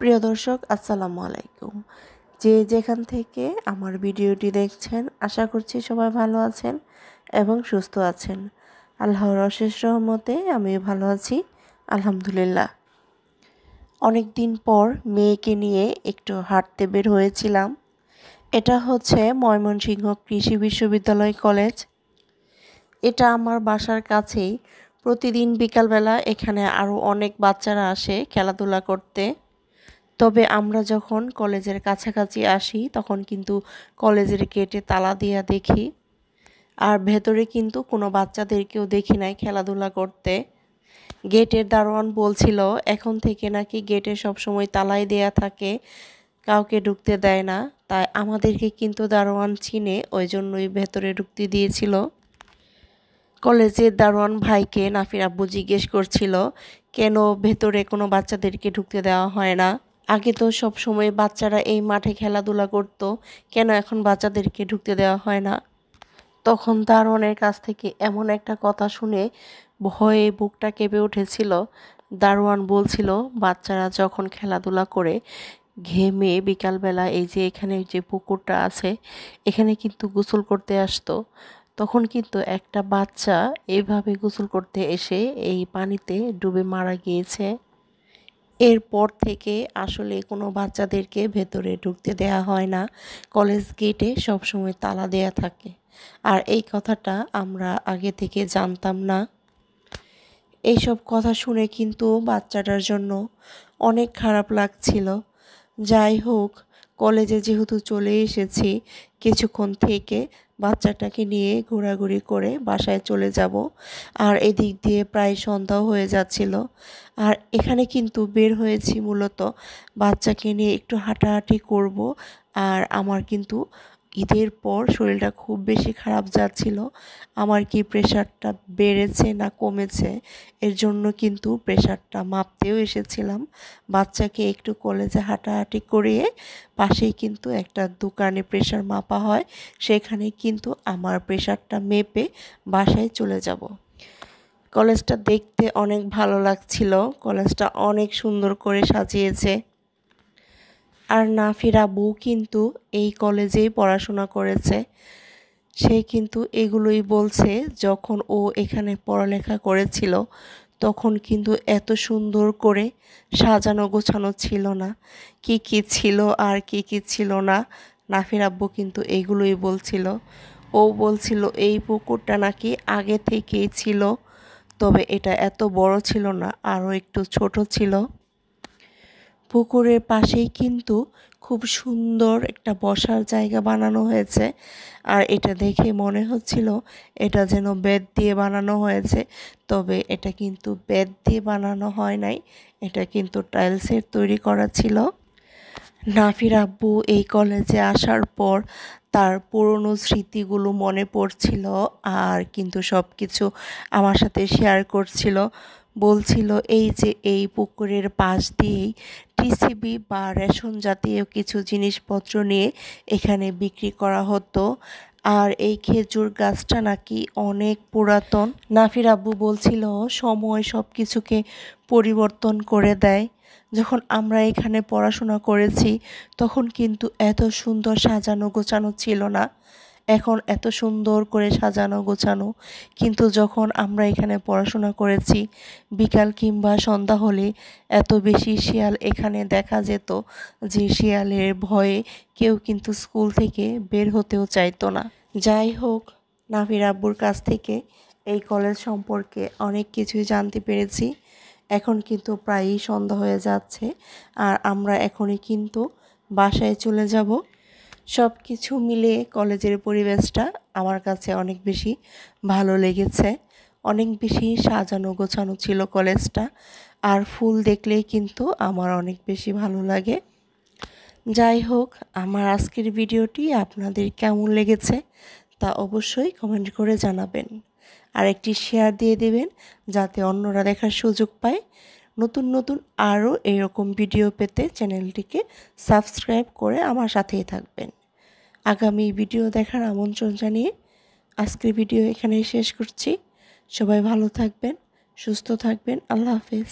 প্রিয় দর্শক আসসালামু আলাইকুম। যে যেখান থেকে আমার ভিডিওটি দেখছেন আশা করছি সবাই ভালো আছেন এবং সুস্থ আছেন। আল্লাহর অশেষ রহমতে আমিও ভালো আছি আলহামদুলিল্লাহ। অনেক দিন পর মেয়েকে নিয়ে একটু হাঁটতে বের হয়েছিলাম। এটা হচ্ছে ময়মনসিংহ কৃষি বিশ্ববিদ্যালয় কলেজ। এটা আমার বাসার কাছেই। প্রতিদিন বিকালবেলা এখানে আরও অনেক বাচ্চারা আসে খেলাধুলা করতে। তবে আমরা যখন কলেজের কাছাকাছি আসি তখন কিন্তু কলেজের গেটে তালা দেওয়া দেখি, আর ভেতরে কিন্তু কোনো বাচ্চাদেরকেও দেখি নাই খেলাধুলা করতে। গেটের দারোয়ান বলছিল এখন থেকে নাকি গেটে সবসময় তালাই দেয়া থাকে, কাউকে ঢুকতে দেয় না। তাই আমাদেরকে কিন্তু দারোয়ান চিনে, ওই জন্যই ভেতরে ঢুকতে দিয়েছিল। কলেজের দারোয়ান ভাইকে নাফির আব্বু জিজ্ঞেস করছিল কেন ভেতরে কোনো বাচ্চাদেরকে ঢুকতে দেওয়া হয় না। আগে তো সব সময় বাচ্চারা এই মাঠে খেলাধুলা করতো, কেন এখন বাচ্চাদেরকে ঢুকতে দেওয়া হয় না। তখন দারোয়ানের কাছ থেকে এমন একটা কথা শুনে ভয়ে বুকটা কেঁপে উঠেছিল। দারোয়ান বলছিল বাচ্চারা যখন খেলাধুলা করে ঘেমে বিকালবেলা এই যে এখানে যে পুকুরটা আছে এখানে কিন্তু গোসল করতে আসতো, তখন কিন্তু একটা বাচ্চা এইভাবে গোসল করতে এসে এই পানিতে ডুবে মারা গিয়েছে। এরপর থেকে আসলে কোনো বাচ্চাদেরকে ভেতরে ঢুকতে দেয়া হয় না, কলেজ গেটে সবসময় তালা দেয়া থাকে। আর এই কথাটা আমরা আগে থেকে জানতাম না। এইসব কথা শুনে কিন্তু বাচ্চাটার জন্য অনেক খারাপ লাগছিল। যাই হোক, কলেজে যেহেতু চলে এসেছি, কিছুক্ষণ থেকে বাচ্চাটাকে নিয়ে ঘোরাঘুরি করে বাসায় চলে যাব। আর এদিক দিয়ে প্রায় সন্ধ্যাও হয়ে যাচ্ছিল। আর এখানে কিন্তু বের হয়েছি মূলত বাচ্চাকে নিয়ে একটু হাঁটাহাঁটি করব। আর আমার কিন্তু ঈদের পর শরীরটা খুব বেশি খারাপ যাচ্ছিল। আমার কি প্রেশারটা বেড়েছে না কমেছে, এর জন্য কিন্তু প্রেশারটা মাপতেও এসেছিলাম। বাচ্চাকে একটু কলেজে হাঁটাহাঁটি করিয়ে পাশেই কিন্তু একটা দোকানে প্রেশার মাপা হয়, সেখানে কিন্তু আমার প্রেশারটা মেপে বাসায় চলে যাব। কলেজটা দেখতে অনেক ভালো লাগছিল, কলেজটা অনেক সুন্দর করে সাজিয়েছে। আর নাফির আব্বু কিন্তু এই কলেজেই পড়াশোনা করেছে। সে কিন্তু এগুলোই বলছে যখন ও এখানে পড়ালেখা করেছিল তখন কিন্তু এত সুন্দর করে সাজানো গোছানো ছিল না। কি কি ছিল আর কি কি ছিল না, নাফির আব্বু কিন্তু এগুলোই বলছিল। ও বলছিল এই পুকুরটা নাকি আগে থেকেই ছিল, তবে এটা এত বড় ছিল না, আরও একটু ছোট ছিল। পুকুরের পাশেই কিন্তু খুব সুন্দর একটা বসার জায়গা বানানো হয়েছে। আর এটা দেখে মনে হচ্ছিল এটা যেন বেত দিয়ে বানানো হয়েছে, তবে এটা কিন্তু বেত দিয়ে বানানো হয় নাই, এটা কিন্তু টাইলসের তৈরি করা ছিল। নাফির আব্বু এই কলেজে আসার পর তার পুরনো স্মৃতিগুলো মনে পড়ছিল, আর কিন্তু সব কিছু আমার সাথে শেয়ার করছিল। বলছিল এই যে এই পুকুরের পাশ দিয়েই টিসিবি বা রেশন জাতীয় কিছু জিনিসপত্র নিয়ে এখানে বিক্রি করা হতো। আর এই খেজুর গাছটা নাকি অনেক পুরাতন। নাফির আব্বু বলছিল সময় সব কিছুকে পরিবর্তন করে দেয়। যখন আমরা এখানে পড়াশোনা করেছি তখন কিন্তু এত সুন্দর সাজানো গোছানো ছিল না, এখন এত সুন্দর করে সাজানো গোছানো। কিন্তু যখন আমরা এখানে পড়াশোনা করেছি বিকাল কিংবা সন্ধ্যা হলে এত বেশি শিয়াল এখানে দেখা যেত যে শিয়ালের ভয়ে কেউ কিন্তু স্কুল থেকে বের হতেও চাইতো না। যাই হোক, নাফির আব্বুর কাছ থেকে এই কলেজ সম্পর্কে অনেক কিছুই জানতে পেরেছি। এখন কিন্তু প্রায়ই সন্ধ্যা হয়ে যাচ্ছে, আর আমরা এখনই কিন্তু বাসায় চলে যাব। সব কিছু মিলিয়ে কলেজের পরিবেশটা আমার কাছে অনেক বেশি ভালো লেগেছে। অনেক বেশি সাজানো গোছানো ছিল কলেজটা, আর ফুল দেখলেই কিন্তু আমার অনেক বেশি ভালো লাগে। যাই হোক, আমার আজকের ভিডিওটি আপনাদের কেমন লেগেছে তা অবশ্যই কমেন্ট করে জানাবেন। আর একটি শেয়ার দিয়ে দেবেন যাতে অন্যরা দেখার সুযোগ পায়। নতুন নতুন আরও এরকম ভিডিও পেতে চ্যানেলটিকে সাবস্ক্রাইব করে আমার সাথেই থাকবেন। আগামী ভিডিও দেখার আমন্ত্রণ জানিয়ে আজকের ভিডিও এখানেই শেষ করছি। সবাই ভালো থাকবেন, সুস্থ থাকবেন। আল্লাহ হাফেজ।